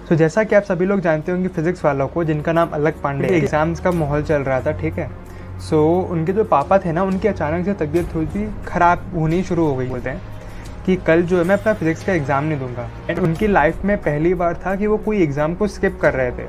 तो जैसा कि आप सभी लोग जानते होंगे फिज़िक्स वालों को, जिनका नाम अलक पांडे है, एग्ज़ाम्स का माहौल चल रहा था, ठीक है। सो उनके जो पापा थे ना, उनकी अचानक से तबीयत थोड़ी सी ख़राब होनी शुरू हो गई। बोलते हैं कि कल जो है मैं अपना फिज़िक्स का एग्ज़ाम नहीं दूंगा। एंड उनकी लाइफ में पहली बार था कि वो कोई एग्ज़ाम को स्किप कर रहे थे,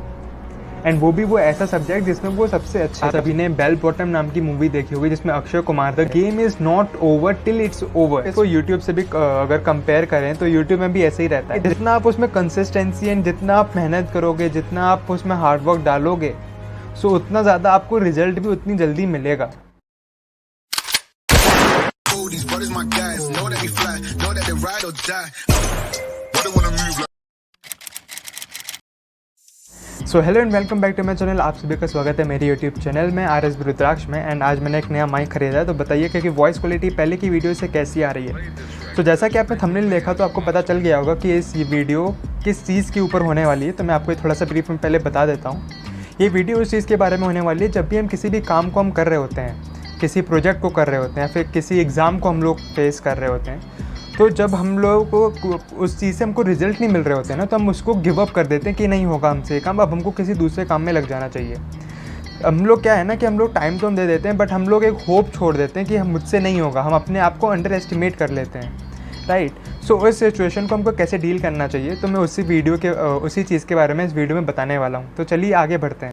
एंड वो भी वो ऐसा सब्जेक्ट जिसमें वो सबसे अच्छे। सभी ने बेल बॉटम नाम की मूवी देखी होगी, जिसमें अक्षय कुमार था। Game is not over till it's over. इसको यूट्यूब से भी अगर कंपेयर करें तो यूट्यूब में भी ऐसे ही रहता है। जितना आप उसमें कंसिस्टेंसी एंड जितना आप मेहनत करोगे, जितना आप उसमें हार्डवर्क डालोगे, सो उतना ज़्यादा आपको रिजल्ट भी उतनी जल्दी मिलेगा। So hello and welcome back to my channel. आप सभी का स्वागत है मेरे यूट्यूब चैनल में RS रुद्राक्ष में। एंड आज मैंने एक नया माइक खरीदा है, तो बताइए कि वॉइस क्वालिटी पहले की वीडियो से कैसी आ रही है। तो जैसा कि आपने थंबनेल देखा तो आपको पता चल गया होगा कि इस वीडियो किस चीज़ के ऊपर होने वाली है। तो मैं आपको थोड़ा सा ब्रीफ में पहले बता देता हूँ। ये वीडियो उस चीज़ के बारे में होने वाली है, जब भी हम किसी भी काम को हम कर रहे होते हैं, किसी प्रोजेक्ट को कर रहे होते हैं, फिर किसी एग्ज़ाम को हम लोग फेस कर रहे होते हैं, तो जब हम लोग को उस चीज़ से हमको रिजल्ट नहीं मिल रहे होते हैं ना, तो हम उसको गिव अप कर देते हैं कि नहीं होगा हमसे ये काम, अब हमको किसी दूसरे काम में लग जाना चाहिए। हम लोग क्या है ना कि हम लोग टाइम तो हम दे देते हैं, बट हम लोग एक होप छोड़ देते हैं कि हम मुझसे नहीं होगा। हम अपने आप को अंडर एस्टिमेट कर लेते हैं, राइट। सो उस सिचुएशन को हमको कैसे डील करना चाहिए, तो मैं उसी चीज़ के बारे में इस वीडियो में बताने वाला हूँ। तो चलिए आगे बढ़ते हैं।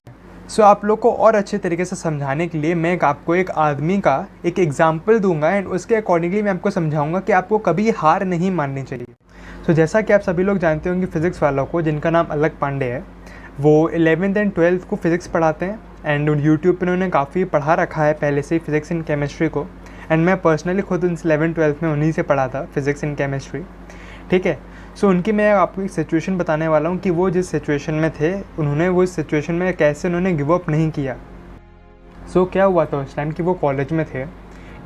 सो आप लोग को और अच्छे तरीके से समझाने के लिए मैं आपको एक आदमी का एक एग्जाम्पल दूंगा, एंड उसके अकॉर्डिंगली मैं आपको समझाऊंगा कि आपको कभी हार नहीं माननी चाहिए। सो जैसा कि आप सभी लोग जानते होंगे फिज़िक्स वालों को, जिनका नाम अलक पांडे है, वो 11th एंड 12th को फिज़िक्स पढ़ाते हैं। एंड यूट्यूब पर उन्होंने काफ़ी पढ़ा रखा है पहले से ही फिज़िक्स एंड केमिस्ट्री को। एंड मैं पर्सनली खुद 11th 12th में उन्हीं से पढ़ा था फिज़िक्स एंड केमिस्ट्री, ठीक है। सो उनकी मैं आपको एक सिचुएशन बताने वाला हूँ कि वो जिस सिचुएशन में थे, उन्होंने वो इस सिचुएशन में कैसे उन्होंने गिव अप नहीं किया। सो क्या हुआ था उस टाइम कि वो कॉलेज में थे,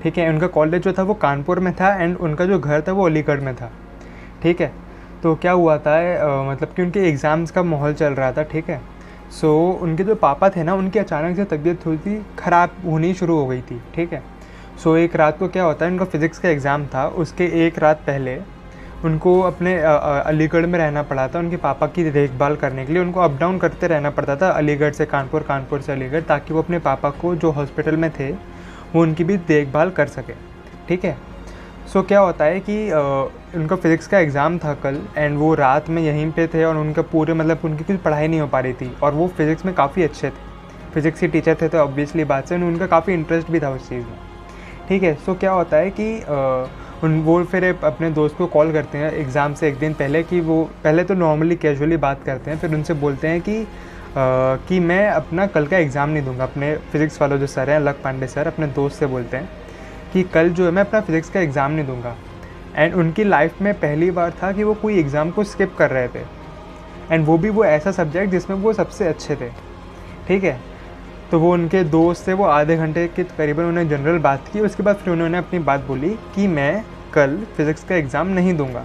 ठीक है। उनका कॉलेज जो था वो कानपुर में था, एंड उनका जो घर था वो अलीगढ़ में था, ठीक है। तो क्या हुआ था मतलब कि उनके एग्ज़ाम्स का माहौल चल रहा था, ठीक है। सो उनके जो पापा थे ना, उनकी अचानक से तबीयत थोड़ी सी ख़राब होनी शुरू हो गई थी, ठीक है। सो एक रात को क्या होता है, उनका फिज़िक्स का एग्ज़ाम था, उसके एक रात पहले उनको अपने अलीगढ़ में रहना पड़ा था। उनके पापा की देखभाल करने के लिए उनको अप डाउन करते रहना पड़ता था, अलीगढ़ से कानपुर, कानपुर से अलीगढ़, ताकि वो अपने पापा को जो हॉस्पिटल में थे वो उनकी भी देखभाल कर सके, ठीक है। सो क्या होता है कि उनका फ़िज़िक्स का एग्ज़ाम था कल, एंड वो रात में यहीं पे थे, और उनका पूरे मतलब उनकी कुछ पढ़ाई नहीं हो पा रही थी, और वो फिज़िक्स में काफ़ी अच्छे थे, फिज़िक्स के टीचर थे, तो ऑब्वियसली बात से उनका काफ़ी इंटरेस्ट भी था उस चीज़ में, ठीक है। सो क्या होता है कि वो फिर अपने दोस्त को कॉल करते हैं एग्ज़ाम से एक दिन पहले, कि वो पहले तो नॉर्मली कैजुअली बात करते हैं, फिर उनसे बोलते हैं कि मैं अपना कल का एग्ज़ाम नहीं दूंगा। अपने फिज़िक्स वाले जो सर हैं, अलक पांडे सर, अपने दोस्त से बोलते हैं कि कल जो है मैं अपना फिज़िक्स का एग्ज़ाम नहीं दूंगा। एंड उनकी लाइफ में पहली बार था कि वो कोई एग्ज़ाम को स्किप कर रहे थे, एंड वो भी वो ऐसा सब्जेक्ट जिसमें वो सबसे अच्छे थे, ठीक है। तो वो उनके दोस्त थे, वो आधे घंटे के करीबन उन्होंने जनरल बात की। उसके बाद फिर उन्होंने अपनी बात बोली कि मैं कल फिज़िक्स का एग्ज़ाम नहीं दूंगा।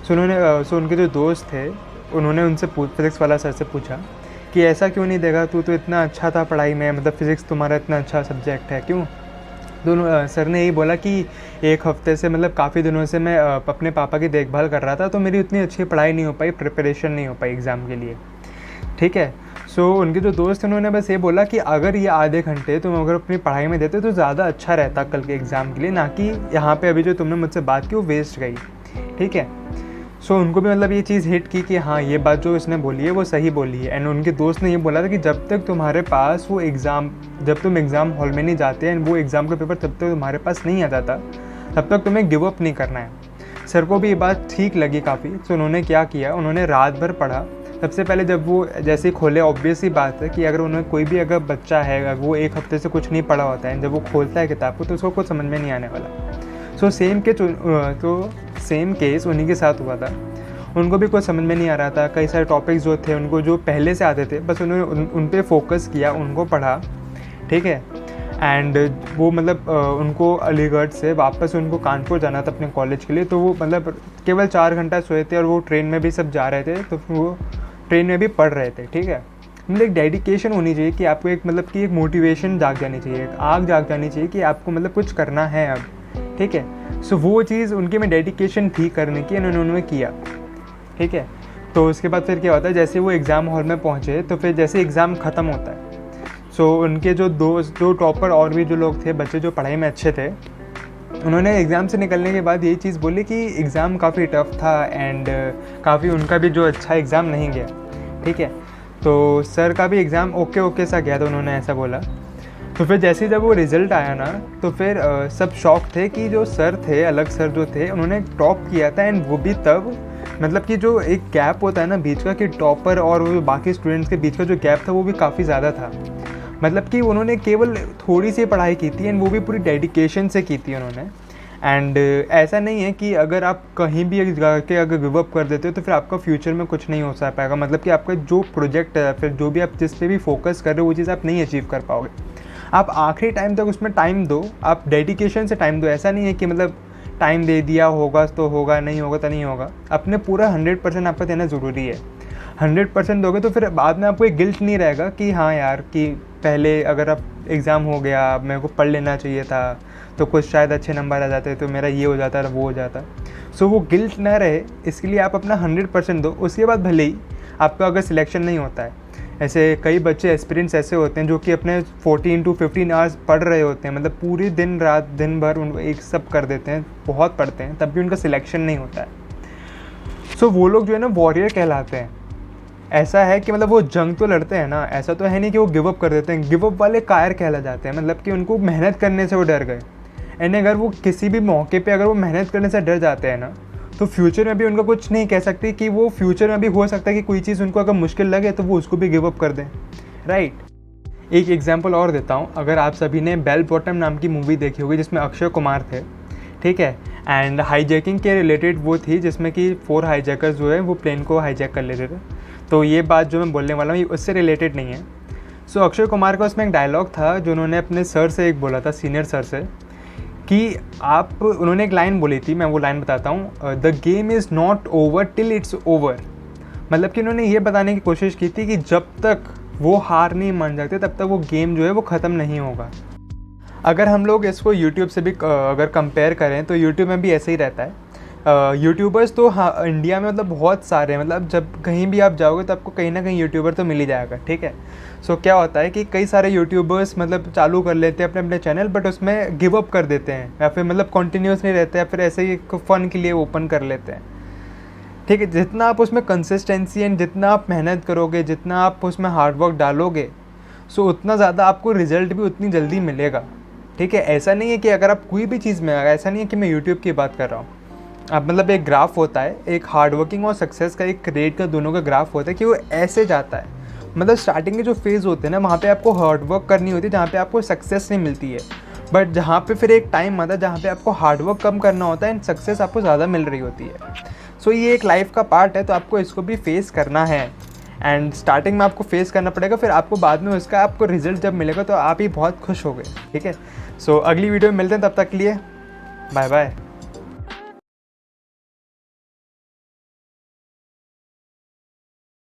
सो उनके जो दोस्त थे, उन्होंने उनसे फिज़िक्स वाला सर से पूछा कि ऐसा क्यों नहीं देगा, तू तो इतना अच्छा था पढ़ाई में, मतलब फ़िज़िक्स तुम्हारा इतना अच्छा सब्जेक्ट है, क्यों? दोनों सर ने यही बोला कि एक हफ़्ते से मतलब काफ़ी दिनों से मैं अपने पापा की देखभाल कर रहा था, तो मेरी उतनी अच्छी पढ़ाई नहीं हो पाई, प्रिपरेशन नहीं हो पाई एग्ज़ाम के लिए, ठीक है। सो उनके जो दोस्त हैं, उन्होंने बस ये बोला कि अगर ये आधे घंटे तुम अगर अपनी पढ़ाई में देते तो ज़्यादा अच्छा रहता कल के एग्ज़ाम के लिए, ना कि यहाँ पे अभी जो तुमने मुझसे बात की वो वेस्ट गई, ठीक है। सो उनको भी मतलब ये चीज़ हिट की कि हाँ, ये बात जो इसने बोली है वो सही बोली है। एंड उनके दोस्त ने ये बोला था कि जब तक तुम्हारे पास वो एग्ज़ाम, जब तुम एग्ज़ाम हॉल में नहीं जाते एंड वो एग्ज़ाम का पेपर जब तक तुम्हारे पास नहीं आ जाता, तब तक तुम्हें गिव अप नहीं करना है। सर को भी ये बात ठीक लगी काफ़ी। सो उन्होंने क्या किया, उन्होंने रात भर पढ़ा। सबसे पहले जब वो जैसे ही खोले, ऑब्वियस ही बात है कि अगर उन्हें कोई भी अगर बच्चा है, अगर वो एक हफ्ते से कुछ नहीं पढ़ा होता है, जब वो खोलता है किताब को, तो उसको कुछ समझ में नहीं आने वाला। सो सेम केस उन्हीं के साथ हुआ था। उनको भी कुछ समझ में नहीं आ रहा था। कई सारे टॉपिक्स जो थे उनको, जो पहले से आते थे, बस उन्होंने उन पे फोकस किया, उनको पढ़ा, ठीक है। एंड वो मतलब उनको अलीगढ़ से वापस उनको कानपुर जाना था अपने कॉलेज के लिए, तो वो मतलब केवल 4 घंटा सोए थे, और वो ट्रेन में भी सब जा रहे थे, तो वो ट्रेन में भी पढ़ रहे थे, ठीक है। मतलब एक डेडिकेशन होनी चाहिए कि आपको एक मतलब कि एक मोटिवेशन जाग जानी चाहिए, एक आग जाग जानी चाहिए कि आपको मतलब कुछ करना है अब, ठीक है। सो वो चीज़ उनके में डेडिकेशन थी करने की, उन्होंने किया, ठीक है। तो उसके बाद फिर क्या होता है, जैसे वो एग्ज़ाम हॉल में पहुँचे तो फिर जैसे एग्ज़ाम ख़त्म होता है, सो उनके जो दोस्त, जो टॉपर और भी जो लोग थे, बच्चे जो पढ़ाई में अच्छे थे, उन्होंने एग्ज़ाम से निकलने के बाद यही चीज़ बोली कि एग्ज़ाम काफ़ी टफ था एंड काफ़ी उनका भी जो अच्छा एग्ज़ाम नहीं गया, ठीक है। तो सर का भी एग्ज़ाम ओके ओके सा गया, तो उन्होंने ऐसा बोला। तो फिर जैसे ही जब वो रिज़ल्ट आया ना, तो फिर सब शॉक थे कि जो सर थे, अलग सर जो थे, उन्होंने टॉप किया था एंड वो भी तब, मतलब कि जो एक गैप होता है ना बीच का, कि टॉपर और वो बाकी स्टूडेंट्स के बीच का जो गैप था वो भी काफ़ी ज़्यादा था। मतलब कि उन्होंने केवल थोड़ी सी पढ़ाई की थी एंड वो भी पूरी डेडिकेशन से की थी उन्होंने। एंड ऐसा नहीं है कि अगर आप कहीं भी जाके अगर गिव अप कर देते हो तो फिर आपका फ्यूचर में कुछ नहीं हो पाएगा। मतलब कि आपका जो प्रोजेक्ट है, फिर जो भी आप जिस पे भी फोकस कर रहे हो, वो चीज़ आप नहीं अचीव कर पाओगे। आप आखिरी टाइम तक उसमें टाइम दो, आप डेडिकेशन से टाइम दो। ऐसा नहीं है कि मतलब टाइम दे दिया, होगा तो होगा, नहीं होगा तो नहीं होगा। अपने पूरा 100% आपका देना ज़रूरी है। 100% दोगे तो फिर बाद में आपको एक गिल्ट नहीं रहेगा कि हाँ यार, कि पहले अगर आप एग्ज़ाम हो गया, मेरे को पढ़ लेना चाहिए था, तो कुछ शायद अच्छे नंबर आ जाते, तो मेरा ये हो जाता, वो हो जाता। सो वो गिल्ट ना रहे, इसके लिए आप अपना 100% दो। उसके बाद भले ही आपका अगर सिलेक्शन नहीं होता है, ऐसे कई बच्चे एस्पिरेंट्स ऐसे होते हैं जो कि अपने 14 to 15 आवर्स पढ़ रहे होते हैं, मतलब पूरी दिन रात दिन भर उन एक सब कर देते हैं, बहुत पढ़ते हैं, तब भी उनका सिलेक्शन नहीं होता है। सो वो लोग जो है ना वॉरियर कहलाते हैं। ऐसा है कि मतलब वो जंग तो लड़ते हैं ना, ऐसा तो है नहीं कि वो गिव अप कर देते हैं। गिव अप वाले कायर कहला जाते हैं, मतलब कि उनको मेहनत करने से वो डर गए। एंड अगर वो किसी भी मौके पे अगर वो मेहनत करने से डर जाते हैं ना, तो फ्यूचर में भी उनका कुछ नहीं कह सकते, कि वो फ्यूचर में भी हो सकता है कि कोई चीज़ उनको अगर मुश्किल लगे तो वो उसको भी गिव अप कर दें, राइट। एक एग्जांपल और देता हूँ। अगर आप सभी ने बेल बॉटम नाम की मूवी देखी होगी जिसमें अक्षय कुमार थे, ठीक है, एंड हाईजैकिंग के रिलेटेड वो थी, जिसमें कि 4 हाईजैकर्स जो है वो प्लेन को हाईजैक कर लेते थे। तो ये बात जो मैं बोलने वाला हूँ ये उससे रिलेटेड नहीं है। सो अक्षय कुमार का उसमें एक डायलॉग था जो उन्होंने अपने सर से एक बोला था, सीनियर सर से, कि आप, उन्होंने एक लाइन बोली थी, मैं वो लाइन बताता हूँ, the game is not over till it's over. मतलब कि उन्होंने ये बताने की कोशिश की थी कि जब तक वो हार नहीं मान जाते तब तक वो गेम जो है वो ख़त्म नहीं होगा। अगर हम लोग इसको यूट्यूब से भी अगर कंपेयर करें तो यूट्यूब में भी ऐसे ही रहता है। यूट्यूबर्स तो हाँ इंडिया में मतलब बहुत सारे हैं, मतलब जब कहीं भी आप जाओगे तो आपको कहीं ना कहीं यूट्यूबर तो मिल ही जाएगा, ठीक है। सो क्या होता है कि कई सारे यूट्यूबर्स मतलब चालू कर लेते हैं अपने अपने चैनल, बट उसमें गिव अप कर देते हैं, या फिर मतलब कंटिन्यूस नहीं रहते, या फिर ऐसे ही फ़न के लिए ओपन कर लेते हैं, ठीक है। जितना आप उसमें कंसिस्टेंसी एंड जितना आप मेहनत करोगे, जितना आप उसमें हार्डवर्क डालोगे, सो उतना ज़्यादा आपको रिजल्ट भी उतनी जल्दी मिलेगा, ठीक है। ऐसा नहीं है कि अगर आप कोई भी चीज़ में, ऐसा नहीं है कि मैं यूट्यूब की बात कर रहा हूँ। अब मतलब एक ग्राफ होता है, एक हार्डवर्किंग और सक्सेस का, एक रेट का, दोनों का ग्राफ होता है कि वो ऐसे जाता है। मतलब स्टार्टिंग के जो फेज़ होते हैं ना, वहाँ पे आपको हार्डवर्क करनी होती है, जहाँ पे आपको सक्सेस नहीं मिलती है। बट जहाँ पे फिर एक टाइम आता है जहाँ पे आपको हार्डवर्क कम करना होता है एंड सक्सेस आपको ज़्यादा मिल रही होती है। सो ये एक लाइफ का पार्ट है, तो आपको इसको भी फेस करना है। एंड स्टार्टिंग में आपको फेस करना पड़ेगा, फिर आपको बाद में उसका आपको रिजल्ट जब मिलेगा तो आप ही बहुत खुश हो गए, ठीक है। सो अगली वीडियो में मिलते हैं, तब तक के लिए बाय बाय।